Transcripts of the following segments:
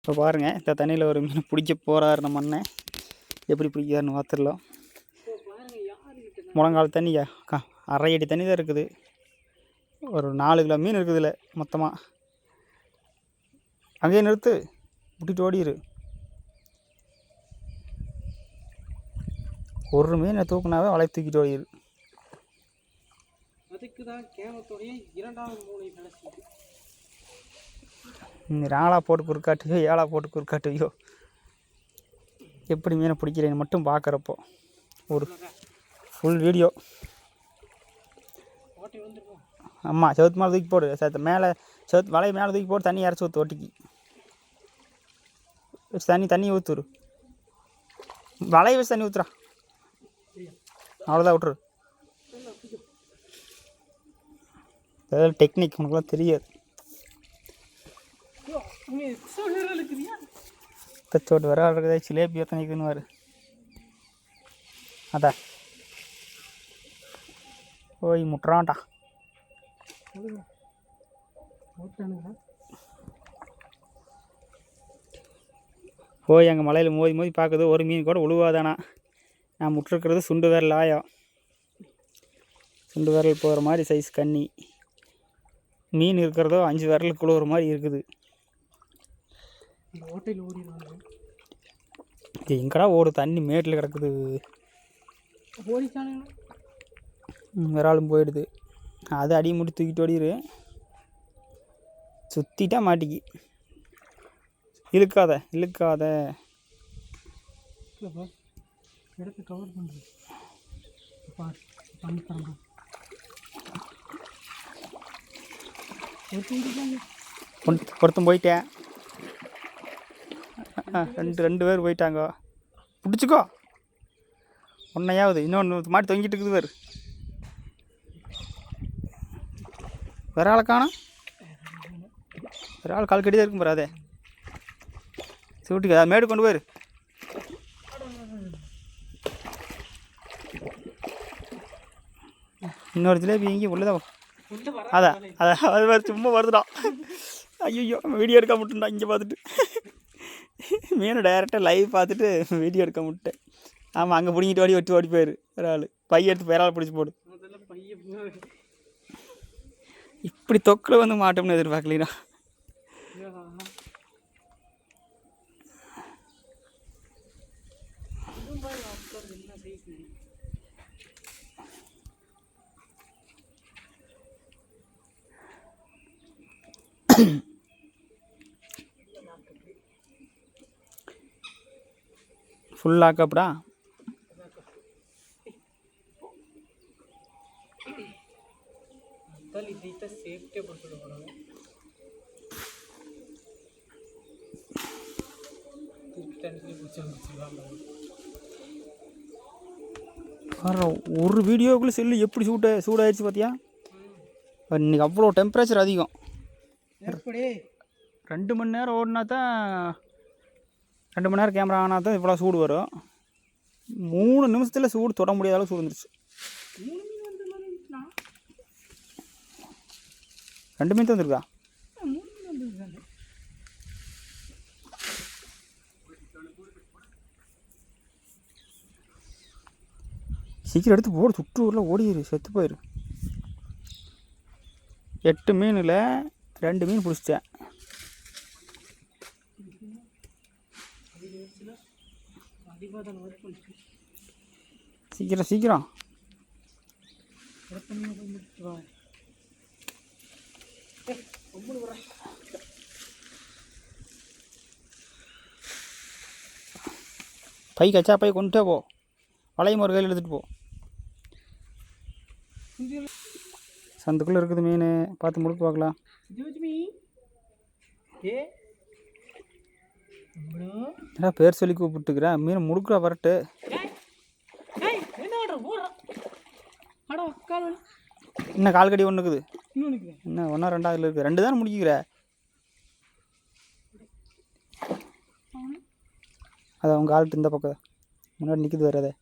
இப்போ பாருங்கள், இந்த தண்ணியில் ஒரு மீன் பிடிக்க போகிறாரு நம்ம அண்ணன். எப்படி பிடிக்காருன்னு பார்த்துடலாம். முழங்கால் தண்ணி, அரை அடி தண்ணி தான் இருக்குது. ஒரு 4 கிலோ மீன் இருக்குது இல்லை மொத்தமாக. அங்கேயே நிறுத்து, விட்டுட்டு ஓடிடு. ஒரு மீனை தூக்குனாவே வலை தூக்கிட்டு ஓடிடு. அதுக்கு தான் கேமத்தோடைய 2வது மூளை நடக்குது. ராளா போட்டு குறுக்காட்டுவியோ, ஏழா போட்டு குறுக்காட்டுவியோ, எப்படி மீனை பிடிக்கிறேன்னு மட்டும் பார்க்குறப்போ ஒரு ஃபுல் வீடியோ. ஆமாம், செவத்து மேலே தூக்கி போடு. மேலே செவத்து வலையை மேலே தூக்கி போட்டு தண்ணி இறச்சி ஊற்று. ஓட்டிக்கு வச்சு தண்ணி ஊற்றுரு. வலையை வச்சு தண்ணி ஊற்றுறா. அவ்வளோதான், விட்டுரு. அதாவது டெக்னிக் உனக்குலாம் தெரியாது. தச்சோட்டு வர இருக்குதே, சிலேபி எத்தனை இருக்குன்னு. அதான் போய் முட்டுறான்டா. போய் அங்கே மலையில் மோதி மோதி பார்க்குது. ஒரு மீன் கூட உழுவாதானா. நான் முட்டிருக்கிறது சுண்டு விரல் ஆயம். சுண்டு விரல் போகிற மாதிரி சைஸ் கண்ணி மீன் இருக்கிறதோ 5 விரலுக்கு குழுவுற மாதிரி இருக்குது. எங்கடா ஓடு, தண்ணி மேட்டில் கிடக்குது. விராலும் போயிடுது. அது அடி முடி தூக்கிட்டு ஓடிடு. சுற்றிட்டா மாட்டிக்கி. இழுக்காத இழுக்காத. ஒருத்தன் போயிட்டேன். 2 பேர் போயிட்டாங்க. பிடிச்சிக்கோ. ஒன்றையாவது இன்னொன்று மாட்டி தொங்கிட்டு இருக்குது பேர். வேற ஆளை காணோம். வேற ஆள் கால் கட்டி தான் இருக்கும் பாரு. அதே சூட்டுக்கு மேடு கொண்டு போயிரு. இன்னொரு ஜிலேபி எங்கேயும் உள்ளதான். அதான் அது வேறு சும்மா வருதுடான். ஐயோ, வீடியோ எடுக்க முட்டுண்டா. இங்கே பார்த்துட்டு மீனை டைரெக்டாக லைவ் பார்த்துட்டு வீடியோ எடுக்க முட்டேன். ஆமாம், அங்கே பிடிங்கிட்டு ஓடி போயிரு. வேற ஆள் பைய எடுத்து வேற ஆள் பிடிச்சி போடு. இப்படி தொக்கில் வந்து மாட்டோம்னு எதிர்பார்க்கலீனா. ஃபுல்லாக்கப்படா. ஒரு வீடியோக்குள்ளே செல்லு எப்படி சூடாயிடுச்சு பார்த்தியா. இன்றைக்கி அவ்வளோ டெம்பரேச்சர் அதிகம். 2 மணி நேரம் ஓடினா தான், 2 மணி நேரம் கேமரா ஆனால் தான் இவ்வளோ சூடு வரும். 3 நிமிஷத்தில் சூடு தொட முடியாத அளவு சூடு வந்துருச்சு. 2 மீன் தான் வந்துருக்கா. சீக்கிரம் எடுத்து போடு. சுட்டு ஊரில் ஓடிடு, செத்து போயிரு. 8 மீனில் 2 மீன் பிடிச்சிட்டேன். சீக்கிரம் சீக்கிரம். பை கச்சா பை கொண்டுட்டே போ. வளையம் ஒரு கையில் எடுத்துகிட்டு போ. சந்துக்குள்ளே இருக்குது மீன். பார்த்து முழுக்க பார்க்கலாம். ஏன்னா பேர் சொல்லி கூப்பிட்டுக்கிறேன். மீன் முழுக்க வரட்டு. இன்னும் கால் கடி ஒன்று இருக்குது. இன்னும் 1 2 இருக்குது. 2 தானே முடிக்கிற. அது அவங்க ஆள்கிட்ட இந்த பக்கம் முன்னாடி நிற்குது. வேறு அதை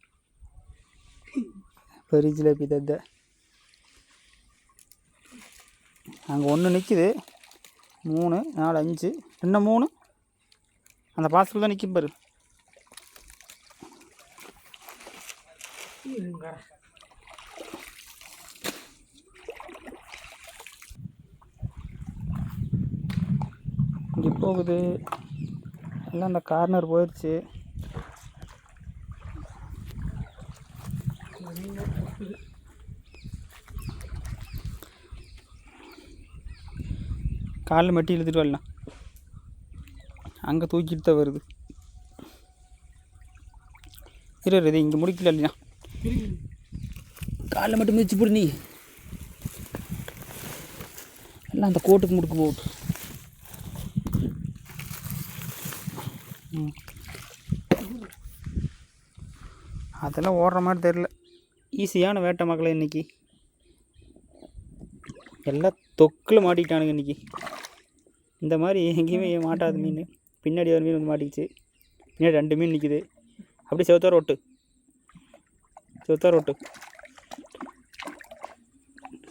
பெரிய ஜிலேபி தத்த அங்கே ஒன்று நிற்குது. 3 4 5 இன்னும் 3 அந்த பாசத்தில் தான் நிற்கும் பாரு. இங்கே போகுது எல்லாம். அந்த கார்னர் போயிடுச்சு. காலில் மெட்டி இழுத்துட்டு வரலாம். அங்கே தூக்கிட்டு தான் வருது. இது இங்கே முடிக்கல இல்லையா? காலில் மட்டும் மிதிச்சு போடு. நீ எல்லாம் அந்த கோட்டுக்கு முடுக்கு போட்டு. அதெல்லாம் ஓடுற மாதிரி தெரில. ஈஸியான வேட்டை மக்களை இன்றைக்கி. எல்லாம் தொக்கில் மாட்டிக்கிட்டானுங்க இன்றைக்கி. இந்த மாதிரி எங்கேயுமே மாட்டாத மீன். பின்னாடி ஒரு மீன் வந்து மாட்டிக்கிச்சு. பின்னாடி 2 மீன் நிற்கிது. அப்படியே செவத்தார் ஓட்டு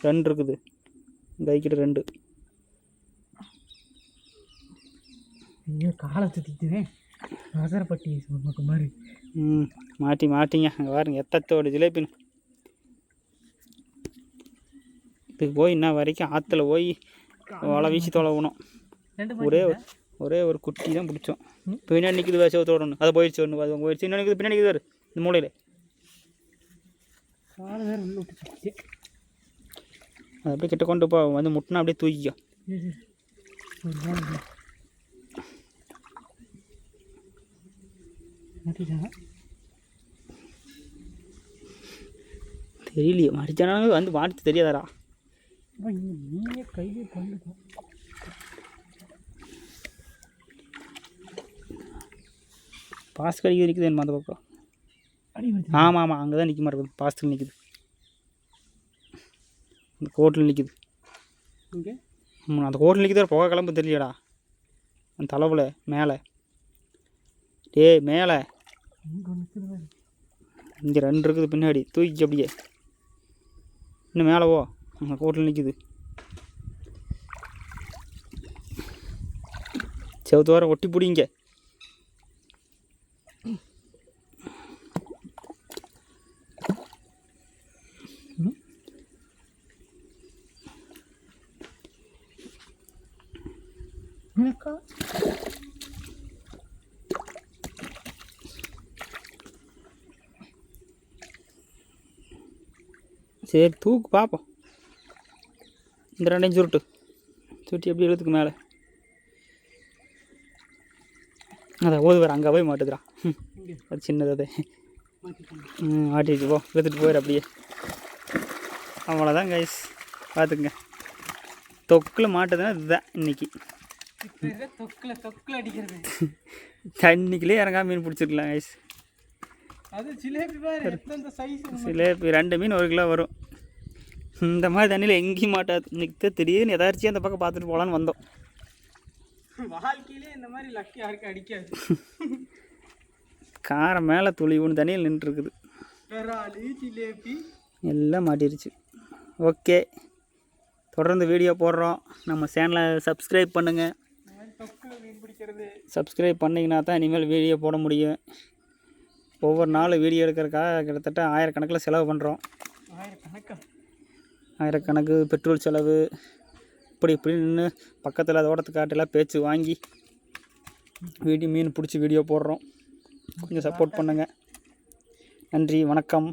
2 இருக்குது. இந்த ஐக்கிட்ட 2. ஐயோ காலை சுற்றிக்கிறேன். அவசரப்பட்டி நமக்கு மாதிரி. மாட்டிங்க. அங்கே பாருங்க எத்தத்தோட ஜிலேபின்னு. இதுக்கு போய் இன்ன வரைக்கும் ஆற்றுல போய் வலை வீசி தொலைவணும். ஒரே ஒரு குட்டி தான் பிடிச்சோம். பின்னாடி நிற்கிது சிவத்தோட ஒன்று. அதை போயிடுச்சு. ஒன்று அது போயிடுச்சு. இன்னும் நிற்குது. பின்னாடி நிற்குது இந்த மூலையில். காலை வேறு உள்ள விட்டுச்சு. அது அப்படியே கிட்ட கொண்டு போ. வந்து முட்டினா அப்படியே தூக்கிக்கோ. தெரியலையே மறிச்சானாலும் வந்து மாட்டு தெரியாதாரா? நீயே கையிலே பண்ணுங்க. பாஸ் கடிக்க நிற்குது என்ன அந்த பக்கம். ஆமாம் அங்கே தான் நிற்க மாட்டேங்குது. பாஸ்டில் நிற்குது. அந்த கோட்டில் நிற்குது. இங்கே அந்த கோட்டில் நிற்குது. புகை கிளம்பு தெரியலடா அந்த தலைவில் மேலே. மேலே இங்கே 2 இருக்குது. பின்னாடி தூக்கி அப்படியே இன்னும் மேலே போ. அந்த கோட்டில் நிற்குது. செவத்து வாரம் ஒட்டி பிடிங்க. சரி தூக்கு பார்ப்போம். இந்த 2 சுருட்டி எப்படி எழுத்துக்கு மேலே. அதை ஓது வேறு அங்கே போய் மாட்டுதுடா. அது சின்னது. அதை மாட்டிடுச்சு. போ எடுத்துகிட்டு போயிடு அப்படியே. அவ்வளோதான் கைஸ். பார்த்துக்குங்க. தொக்கில் மாட்டுதுன்னா இதுதான் இன்றைக்கி. தொக்கில் அடிக்கிறது. தண்ணிக்குள்ளே இறங்காம மீன் பிடிச்சிருக்கலாம் கைஸ். அது ஜிலேபி பாரு எந்த சைஸ். ஜிலேபி 2 மீன் 1 கிலோ வரும். இந்த மாதிரி தண்ணியில் எங்கேயும் மாட்டாது. இன்றைக்கி திடீர்னு எதாச்சும் அந்த பக்கம் பார்த்துட்டு போகலான்னு வந்தோம். வாழ்க்கையிலே இந்த மாதிரி லக்கு யாருக்கும் அடிக்காது. காரம் மேலே துளி ஒன்று தண்ணியில் நின்றுருக்குது. ஜிலேபி எல்லாம் மாட்டிருச்சு. ஓகே, தொடர்ந்து வீடியோ போடுறோம். நம்ம சேனலை சப்ஸ்கிரைப் பண்ணுங்கள். சப்ஸ்கிரைப் பண்ணிங்கன்னா தான் இனிமேல் வீடியோ போட முடியும். ஒவ்வொரு நாள் வீடியோ எடுக்கிறதுக்காக கிட்டத்தட்ட 1000 கணக்கில் செலவு பண்ணுறோம். 1000 கணக்கு பெட்ரோல் செலவு இப்படி நின்று பக்கத்தில் தோட்டத்து காட்டெல்லாம் பேச்சு வாங்கி மீன் பிடிச்சி வீடியோ போடுறோம். கொஞ்சம் சப்போர்ட் பண்ணுங்கள். நன்றி, வணக்கம்.